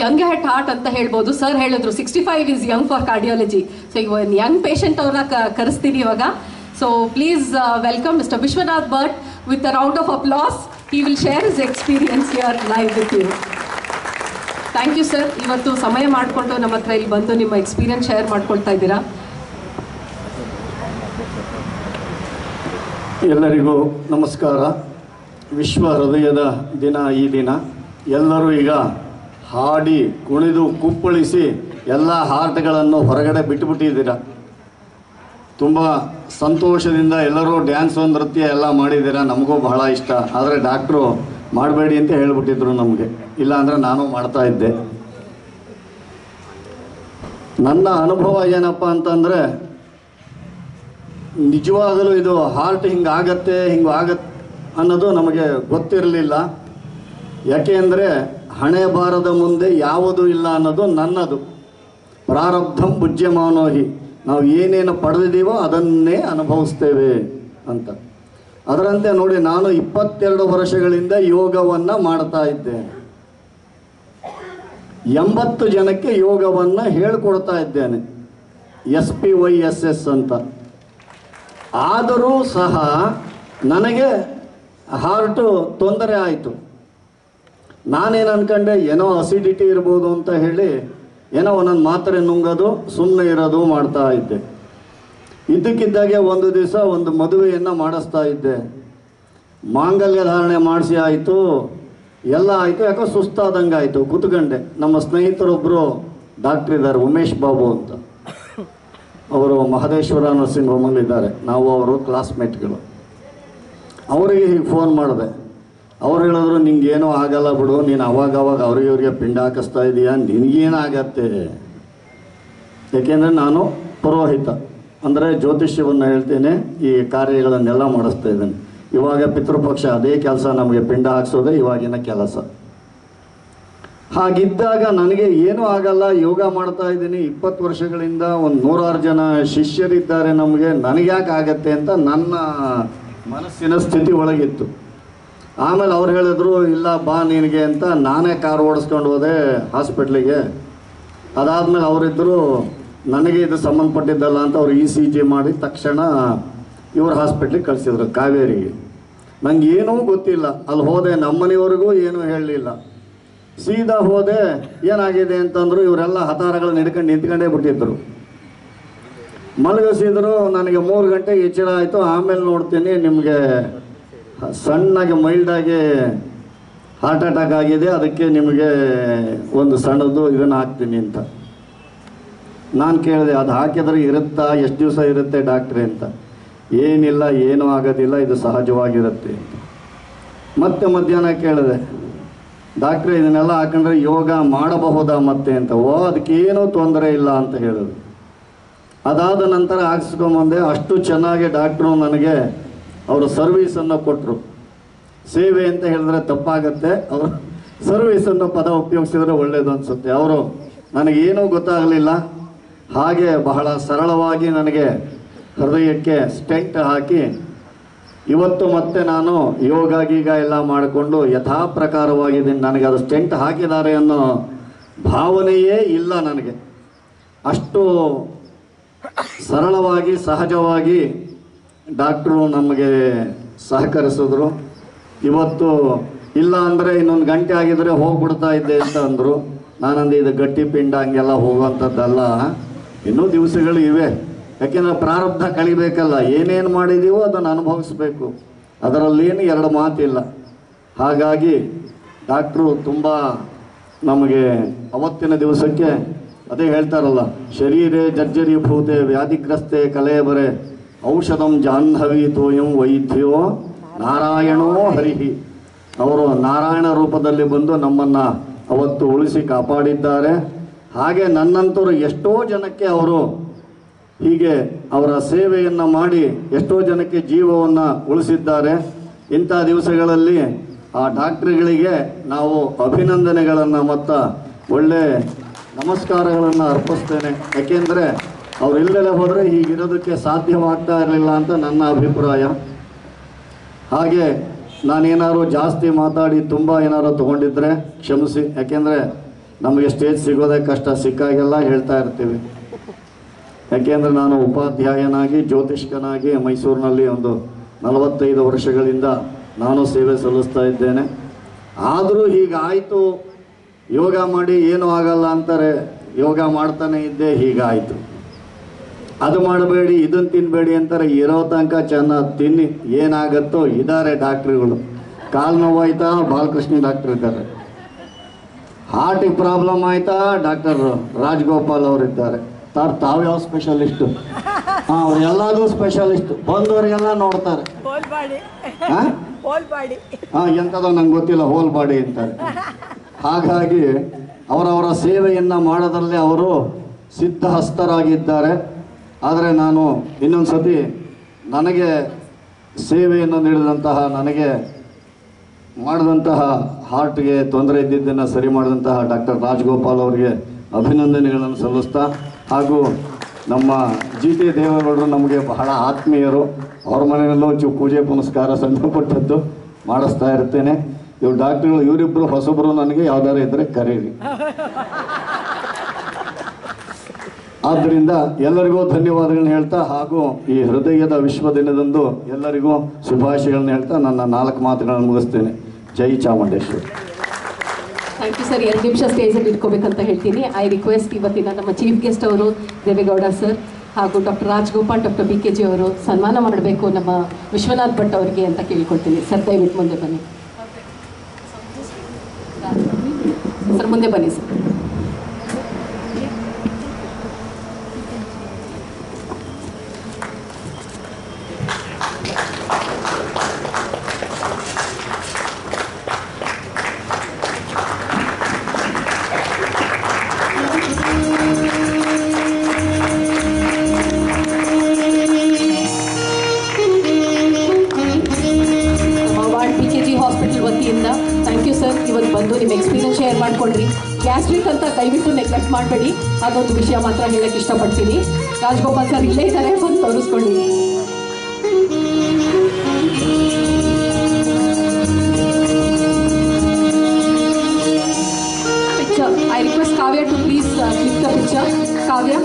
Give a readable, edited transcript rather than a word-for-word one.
Young at heart ಅಂತ ಹೇಳ್ಬೋದು. Sir ಹೇಳಿದ್ರು 65 is young for cardiology. So ಈಗ ಒಂದು ಯಂಗ್ ಪೇಷಂಟ್ ಅವ್ರನ್ನ ಕರೆಸ್ತೀನಿ ಇವಾಗ. So please welcome mister Vishwanath Bhat with a round of applause. He will share his experience here live with you. Thank you sir. ಇವತ್ತು ಸಮಯ ಮಾಡಿಕೊಂಡು ನಮ್ಮ ಹತ್ರ ಇಲ್ಲಿ ಬಂದು ನಿಮ್ಮ ಎಕ್ಸ್ಪೀರಿಯನ್ಸ್ ಶೇರ್ ಮಾಡ್ಕೊಳ್ತಾ ಇದ್ದೀರಾ. ಎಲ್ಲರಿಗೂ ನಮಸ್ಕಾರ. ವಿಶ್ವ ಹೃದಯದ ದಿನ ಈ ದಿನ. ಎಲ್ಲರೂ ಈಗ ಹಾಡಿ ಕುಣಿದು ಕುಪ್ಪಳಿಸಿ ಎಲ್ಲ ಹಾರ್ಟ್ಗಳನ್ನು ಹೊರಗಡೆ ಬಿಟ್ಟುಬಿಟ್ಟಿದ್ದೀರ. ತುಂಬ ಸಂತೋಷದಿಂದ ಎಲ್ಲರೂ ಡ್ಯಾನ್ಸು ನೃತ್ಯ ಎಲ್ಲ ಮಾಡಿದ್ದೀರ. ನಮಗೂ ಬಹಳ ಇಷ್ಟ. ಆದರೆ ಡಾಕ್ಟ್ರು ಮಾಡಬೇಡಿ ಅಂತ ಹೇಳಿಬಿಟ್ಟಿದ್ರು ನಮಗೆ. ಇಲ್ಲಾಂದರೆ ನಾನು ಮಾಡ್ತಾ ಇದ್ದೆ. ನನ್ನ ಅನುಭವ ಏನಪ್ಪ ಅಂತಂದರೆ, ನಿಜವಾಗಲೂ ಇದು ಹಾರ್ಟ್ ಹಿಂಗಾಗತ್ತೆ ಅನ್ನೋದು ನಮಗೆ ಗೊತ್ತಿರಲಿಲ್ಲ. ಯಾಕೆ ಅಂದರೆ ಹಣೆ ಬಾರದ ಮುಂದೆ ಯಾವುದೂ ಇಲ್ಲ ಅನ್ನೋದು ನನ್ನದು. ಪ್ರಾರಬ್ಧಂ ಪುಜ್ಯಮಾನೋಹಿ, ನಾವು ಏನೇನು ಪಡೆದಿದ್ದೀವೋ ಅದನ್ನೇ ಅನುಭವಿಸ್ತೇವೆ ಅಂತ. ಅದರಂತೆ ನೋಡಿ, ನಾನು 22 ವರ್ಷಗಳಿಂದ ಯೋಗವನ್ನು ಮಾಡ್ತಾ ಇದ್ದೇನೆ. 80 ಜನಕ್ಕೆ ಯೋಗವನ್ನು ಹೇಳಿಕೊಡ್ತಾ ಇದ್ದೇನೆ, SPYSS ಅಂತ. ಆದರೂ ಸಹ ನನಗೆ ಹಾರ್ಟು ತೊಂದರೆ ಆಯಿತು. ನಾನೇನು ಅಂದ್ಕೊಂಡೆ, ಏನೋ ಅಸಿಡಿಟಿ ಇರ್ಬೋದು ಅಂತ ಹೇಳಿ ಏನೋ ಒಂದೊಂದು ಮಾತ್ರೆ ನುಂಗೋದು, ಸುಮ್ಮನೆ ಇರೋದು ಮಾಡ್ತಾ ಇದ್ದೆ. ಇದ್ದಕ್ಕಿದ್ದಾಗೆ ಒಂದು ದಿವಸ ಒಂದು ಮದುವೆಯನ್ನು ಮಾಡಿಸ್ತಾ ಇದ್ದೆ. ಮಾಂಗಲ್ಯ ಧಾರಣೆ ಮಾಡಿಸಿ ಆಯಿತು, ಎಲ್ಲ ಆಯಿತು. ಯಾಕೋ ಸುಸ್ತಾದಂಗೆ ಆಯಿತು, ಕೂತ್ಕೊಂಡೆ. ನಮ್ಮ ಸ್ನೇಹಿತರೊಬ್ಬರು ಡಾಕ್ಟ್ರ್ ಇದ್ದಾರೆ, ಉಮೇಶ್ ಬಾಬು ಅಂತ. ಅವರು ಮಹದೇಶ್ವರ ನರ್ಸಿಂಗ್ ಹೋಮಲ್ಲಿದ್ದಾರೆ. ನಾವು ಅವರು ಕ್ಲಾಸ್ಮೇಟ್ಗಳು. ಅವರಿಗೆ ಹೀಗೆ ಫೋನ್ ಮಾಡಿದೆ. ಅವ್ರು ಹೇಳಿದ್ರು, ನಿಂಗೇನೂ ಆಗಲ್ಲ ಬಿಡು, ನೀನು ಅವಾಗವಾಗ ಅವ್ರಿಗೆ ಪಿಂಡ ಹಾಕಿಸ್ತಾ ಇದೀಯ, ನಿನಗೇನಾಗತ್ತೆ. ಏಕೆಂದರೆ ನಾನು ಪುರೋಹಿತ, ಅಂದರೆ ಜ್ಯೋತಿಷ್ಯವನ್ನು ಹೇಳ್ತೇನೆ, ಈ ಕಾರ್ಯಗಳನ್ನೆಲ್ಲ ಮಾಡಿಸ್ತಾ ಇದ್ದೇನೆ. ಇವಾಗ ಪಿತೃಪಕ್ಷ, ಅದೇ ಕೆಲಸ ನಮಗೆ, ಪಿಂಡ ಹಾಕ್ಸೋದೇ ಇವಾಗಿನ ಕೆಲಸ. ಹಾಗಿದ್ದಾಗ ನನಗೆ ಏನೂ ಆಗಲ್ಲ, ಯೋಗ ಮಾಡ್ತಾ ಇದ್ದೀನಿ 20 ವರ್ಷಗಳಿಂದ. ಒಂದು 100 ಜನ ಶಿಷ್ಯರಿದ್ದಾರೆ ನಮಗೆ, ನನಗ್ಯಾಕೆ ಆಗತ್ತೆ ಅಂತ ನನ್ನ ಮನಸ್ಸಿನ ಸ್ಥಿತಿ ಒಳಗಿತ್ತು. ಆಮೇಲೆ ಅವ್ರು ಹೇಳಿದ್ರು, ಇಲ್ಲ ಬಾ ನಿನಗೆ ಅಂತ. ನಾನೇ ಕಾರ್ ಓಡಿಸ್ಕೊಂಡು ಹೋದೆ ಹಾಸ್ಪಿಟ್ಲಿಗೆ. ಅದಾದಮೇಲೆ ಅವರಿದ್ದರು, ನನಗೆ ಇದು ಸಂಬಂಧಪಟ್ಟಿದ್ದಲ್ಲ ಅಂತ ಅವ್ರು ECG ಮಾಡಿ ತಕ್ಷಣ ಇವ್ರ ಹಾಸ್ಪಿಟ್ಲಿಗೆ ಕಳಿಸಿದ್ರು, ಕಾವೇರಿಗೆ. ನನಗೆ ಏನೂ ಗೊತ್ತಿಲ್ಲ. ಅಲ್ಲಿ ಹೋದೆ, ನಮ್ಮನೆಯವ್ರಿಗೂ ಏನೂ ಹೇಳಲಿಲ್ಲ. ಸೀದಾ ಹೋದೆ. ಏನಾಗಿದೆ ಅಂತಂದರು, ಇವರೆಲ್ಲ ಹತಾರಗಳನ್ನ ಹಿಡ್ಕೊಂಡು ನಿಂತ್ಕೊಂಡೇ ಬಿಟ್ಟಿದ್ರು. ಮಲಗಿಸಿದ್ರು. ನನಗೆ 3 ಗಂಟೆಗೆ ಎಚ್ಚರ ಆಯಿತು. ಆಮೇಲೆ ನೋಡ್ತೀನಿ, ನಿಮಗೆ ಸಣ್ಣಗೆ ಮೈಲ್ಡಾಗಿ ಹಾರ್ಟ್ ಅಟ್ಯಾಕ್ ಆಗಿದೆ, ಅದಕ್ಕೆ ನಿಮಗೆ ಒಂದು ಸಣ್ಣದು ಇದನ್ನು ಹಾಕ್ತೀನಿ ಅಂತ. ನಾನು ಕೇಳಿದೆ, ಅದು ಹಾಕಿದ್ರೆ ಇರುತ್ತಾ, ಎಷ್ಟು ದಿವಸ ಇರುತ್ತೆ ಡಾಕ್ಟ್ರೇ ಅಂತ. ಏನಿಲ್ಲ, ಏನೂ ಆಗೋದಿಲ್ಲ, ಇದು ಸಹಜವಾಗಿರುತ್ತೆ ಅಂತ. ಮತ್ತೆ ಮಧ್ಯಾಹ್ನ ಕೇಳಿದೆ, ಡಾಕ್ಟ್ರೇ ಇದನ್ನೆಲ್ಲ ಹಾಕೊಂಡ್ರೆ ಯೋಗ ಮಾಡಬಹುದಾ ಮತ್ತೆ ಅಂತ. ಅದಕ್ಕೇನೂ ತೊಂದರೆ ಇಲ್ಲ ಅಂತ ಹೇಳಿದ್ರು. ಅದಾದ ನಂತರ ಹಾಕ್ಸ್ಕೊಂಬಂದೆ. ಅಷ್ಟು ಚೆನ್ನಾಗಿ ಡಾಕ್ಟ್ರು ನನಗೆ ಅವರು ಸರ್ವೀಸನ್ನು ಕೊಟ್ಟರು. ಸೇವೆ ಅಂತ ಹೇಳಿದ್ರೆ ತಪ್ಪಾಗತ್ತೆ, ಅವರು ಸರ್ವೀಸ್ ಅನ್ನೋ ಪದ ಉಪಯೋಗಿಸಿದ್ರೆ ಒಳ್ಳೆಯದು ಅನಿಸುತ್ತೆ. ಅವರು ನನಗೇನೂ ಗೊತ್ತಾಗಲಿಲ್ಲ. ಹಾಗೆ ಬಹಳ ಸರಳವಾಗಿ ನನಗೆ ಹೃದಯಕ್ಕೆ ಸ್ಟೆಂಟ್ ಹಾಕಿ, ಇವತ್ತು ಮತ್ತೆ ನಾನು ಯೋಗ ಗೀಗ ಎಲ್ಲ ಮಾಡಿಕೊಂಡು ಯಥಾ ಪ್ರಕಾರವಾಗಿದ್ದೀನಿ. ನನಗೆ ಅದು ಸ್ಟೆಂಟ್ ಹಾಕಿದ್ದಾರೆ ಅನ್ನೋ ಭಾವನೆಯೇ ಇಲ್ಲ ನನಗೆ. ಅಷ್ಟು ಸರಳವಾಗಿ ಸಹಜವಾಗಿ ಡಾಕ್ಟ್ರು ನಮಗೆ ಸಹಕರಿಸಿದ್ರು. ಇವತ್ತು ಇಲ್ಲ ಅಂದರೆ ಇನ್ನೊಂದು ಗಂಟೆ ಆಗಿದ್ರೆ ಹೋಗ್ಬಿಡ್ತಾ ಇದ್ದೆ ಅಂತ ಅಂದರು. ನಾನಂದು ಇದು ಗಟ್ಟಿ ಪಿಂಡ ಹಂಗೆಲ್ಲ ಹೋಗುವಂಥದ್ದಲ್ಲ, ಇನ್ನೂ ದಿವಸಗಳು ಇವೆ. ಯಾಕೆಂದರೆ ಪ್ರಾರಬ್ಧ ಕಳಿಬೇಕಲ್ಲ, ಏನೇನು ಮಾಡಿದ್ದೀವೋ ಅದನ್ನು ಅನುಭವಿಸ್ಬೇಕು, ಅದರಲ್ಲೇನು 2 ಮಾತಿಲ್ಲ. ಹಾಗಾಗಿ ಡಾಕ್ಟ್ರು ತುಂಬ ನಮಗೆ ಅವತ್ತಿನ ದಿವಸಕ್ಕೆ ಅದೇ ಹೇಳ್ತಾರಲ್ಲ, ಶರೀರೇ ಜರ್ಜರೀಭೂತೆ ವ್ಯಾಧಿಗ್ರಸ್ತೆ ಕಲೇಬರೆ ಔಷಧಂ ಜಾಹ್ನವಿ ತೋಯಂ ವೈದ್ಯೋ ನಾರಾಯಣೋ ಹರಿಹಿ. ಅವರು ನಾರಾಯಣ ರೂಪದಲ್ಲಿ ಬಂದು ನಮ್ಮನ್ನು ಅವತ್ತು ಉಳಿಸಿ ಕಾಪಾಡಿದ್ದಾರೆ. ಹಾಗೆ ನನ್ನಂತರು ಎಷ್ಟೋ ಜನಕ್ಕೆ ಅವರು ಹೀಗೆ ಅವರ ಸೇವೆಯನ್ನು ಮಾಡಿ ಎಷ್ಟೋ ಜನಕ್ಕೆ ಜೀವವನ್ನು ಉಳಿಸಿದ್ದಾರೆ. ಇಂಥ ದಿವಸಗಳಲ್ಲಿ ಆ ಡಾಕ್ಟ್ರುಗಳಿಗೆ ನಾವು ಅಭಿನಂದನೆಗಳನ್ನು ಮತ್ತು ಒಳ್ಳೆ ನಮಸ್ಕಾರಗಳನ್ನು ಅರ್ಪಿಸ್ತೇನೆ. ಯಾಕೆಂದರೆ ಅವ್ರು ಇಲ್ಲದೆ ಹೋದರೆ ಹೀಗಿರೋದಕ್ಕೆ ಸಾಧ್ಯವಾಗ್ತಾ ಇರಲಿಲ್ಲ ಅಂತ ನನ್ನ ಅಭಿಪ್ರಾಯ. ಹಾಗೆ ನಾನೇನಾದ್ರು ಜಾಸ್ತಿ ಮಾತಾಡಿ ತುಂಬ ಏನಾದ್ರು ತೊಗೊಂಡಿದ್ರೆ ಕ್ಷಮಿಸಿ. ಯಾಕೆಂದರೆ ನಮಗೆ ಸ್ಟೇಜ್ ಸಿಗೋದೇ ಕಷ್ಟ, ಸಿಕ್ಕಾಗೆಲ್ಲ ಹೇಳ್ತಾ ಇರ್ತೀವಿ. ಯಾಕೆಂದರೆ ನಾನು ಉಪಾಧ್ಯಾಯನಾಗಿ ಜ್ಯೋತಿಷ್ಕನಾಗಿ ಮೈಸೂರಿನಲ್ಲಿ ಒಂದು 45 ವರ್ಷಗಳಿಂದ ನಾನು ಸೇವೆ ಸಲ್ಲಿಸ್ತಾ ಇದ್ದೇನೆ. ಆದರೂ ಹೀಗಾಯಿತು, ಯೋಗ ಮಾಡಿ ಏನೂ ಆಗಲ್ಲ ಅಂತಾರೆ, ಯೋಗ ಮಾಡ್ತಾನೆ ಇದ್ದೆ, ಹೀಗಾಯಿತು. ಅದು ಮಾಡಬೇಡಿ ಇದನ್ನು ತಿನ್ನಬೇಡಿ ಅಂತಾರೆ, ಇರೋ ತನಕ ಚೆನ್ನಾಗಿ ತಿನ್ನಿ, ಏನಾಗತ್ತೋ. ಇದ್ದಾರೆ ಡಾಕ್ಟ್ರುಗಳು, ಕಾಲು ನೋವಾಯ್ತಾ ಬಾಲಕೃಷ್ಣ ಡಾಕ್ಟ್ರ್ ಇದ್ದಾರೆ, ಹಾರ್ಟಿಗೆ ಪ್ರಾಬ್ಲಮ್ ಆಯ್ತಾ ಡಾಕ್ಟರ್ ರಾಜಗೋಪಾಲ್ ಅವರಿದ್ದಾರೆ. ತಾವು ಯಾವ ಸ್ಪೆಷಲಿಸ್ಟು? ಹಾಂ, ಅವ್ರು ಎಲ್ಲದೂ ಸ್ಪೆಷಲಿಸ್ಟು, ಬಂದವರಿಗೆಲ್ಲ ನೋಡ್ತಾರೆ. ಹಾಂ, ಎಂಥದೋ ನಂಗೆ ಗೊತ್ತಿಲ್ಲ, ಹೋಲ್ ಬಾಡಿ ಅಂತಾರೆ. ಹಾಗಾಗಿ ಅವರವರ ಸೇವೆಯನ್ನು ಮಾಡೋದ್ರಲ್ಲಿ ಅವರು ಸಿದ್ಧಹಸ್ತರಾಗಿದ್ದಾರೆ. ಆದರೆ ನಾನು ಇನ್ನೊಂದು ಸತಿ ನನಗೆ ಸೇವೆಯನ್ನು ನೀಡಿದಂತಹ, ನನಗೆ ಮಾಡಿದಂತಹ ಹಾರ್ಟ್ಗೆ ತೊಂದರೆ ಇದ್ದಿದ್ದನ್ನು ಸರಿ ಮಾಡಿದಂತಹ ಡಾಕ್ಟರ್ ರಾಜಗೋಪಾಲ್ ಅವರಿಗೆ ಅಭಿನಂದನೆಗಳನ್ನು ಸಲ್ಲಿಸ್ತಾ, ಹಾಗೂ ನಮ್ಮ ಜಿ ಟಿ ದೇವೇಗೌಡರು ನಮಗೆ ಬಹಳ ಆತ್ಮೀಯರು, ಅವ್ರ ಮನೆಯಲ್ಲೂ ಒಂಚೂರು ಪೂಜೆ ಪುನಸ್ಕಾರ ಸಂಬಂಧಪಟ್ಟದ್ದು ಮಾಡಿಸ್ತಾ ಇರ್ತೇನೆ. ಇವ್ರು ಡಾಕ್ಟ್ರುಗಳು, ಇವರಿಬ್ಬರು ಹೊಸಬರು, ನನಗೆ ಯಾವ್ದಾರು ಇದ್ದರೆ ಕರೀರಿ. ಆದ್ದರಿಂದ ಎಲ್ಲರಿಗೂ ಧನ್ಯವಾದಗಳನ್ನ ಹೇಳ್ತಾ, ಹಾಗೂ ಈ ಹೃದಯದ ವಿಶ್ವ ದಿನದಂದು ಎಲ್ಲರಿಗೂ ಶುಭಾಶಯಗಳನ್ನ ಹೇಳ್ತಾ ನನ್ನ 4 ಮಾತುಗಳನ್ನು ಮುಗಿಸ್ತೇನೆ. ಜೈ ಚಾಮುಂಡೇಶ್ವರಿ. Thank you sir. 2 ನಿಮಿಷ ಸ್ಟೇಜಲ್ಲಿ ಇಟ್ಕೋಬೇಕಂತ ಹೇಳ್ತೀನಿ. ಐ ರಿಕ್ವೆಸ್ಟ್ ಇವತ್ತಿನ ನಮ್ಮ ಚೀಫ್ ಗೆಸ್ಟ್ ಅವರು ದೇವೇಗೌಡ ಸರ್ ಹಾಗೂ ಡಾಕ್ಟರ್ ರಾಜಗೋಪಾಲ್, ಡಾಕ್ಟರ್ BKG ಅವರು ಸನ್ಮಾನ ಮಾಡಬೇಕು ನಮ್ಮ ವಿಶ್ವನಾಥ್ ಭಟ್ ಅವರಿಗೆ ಅಂತ ಕೇಳ್ಕೊಳ್ತೀನಿ. ಸರ್ ದಯವಿಟ್ಟು ಮುಂದೆ ಬನ್ನಿ. ಸರ್ ಮುಂದೆ ಬನ್ನಿ ಸರ್. Thank you sir. ಇವತ್ತು ಬಂದು ನಿಮ್ಮ ಎಕ್ಸ್ಪೀರಿಯನ್ಸ್ ಶೇರ್ ಮಾಡಿಕೊಂಡ್ರಿ. ಗ್ಯಾಸ್ಟ್ರಿಕ್ ಅಂತ ದಯವಿಟ್ಟು ನೆಗ್ಲೆಕ್ಟ್ ಮಾಡಬೇಡಿ, ಅದೊಂದು ವಿಷಯ ಮಾತ್ರ ಹೇಳಕ್ಕೆ ಇಷ್ಟಪಡ್ತೀನಿ. ರಾಜಗೋಪಾಲ್ ಸರ್ ಇಲ್ಲೇ ಇದ್ದಾರೆ, ಬಂದು ತೋರಿಸ್ಕೊಳ್ಳಿ. Picture, I request Kavya to please click the picture. Kavya.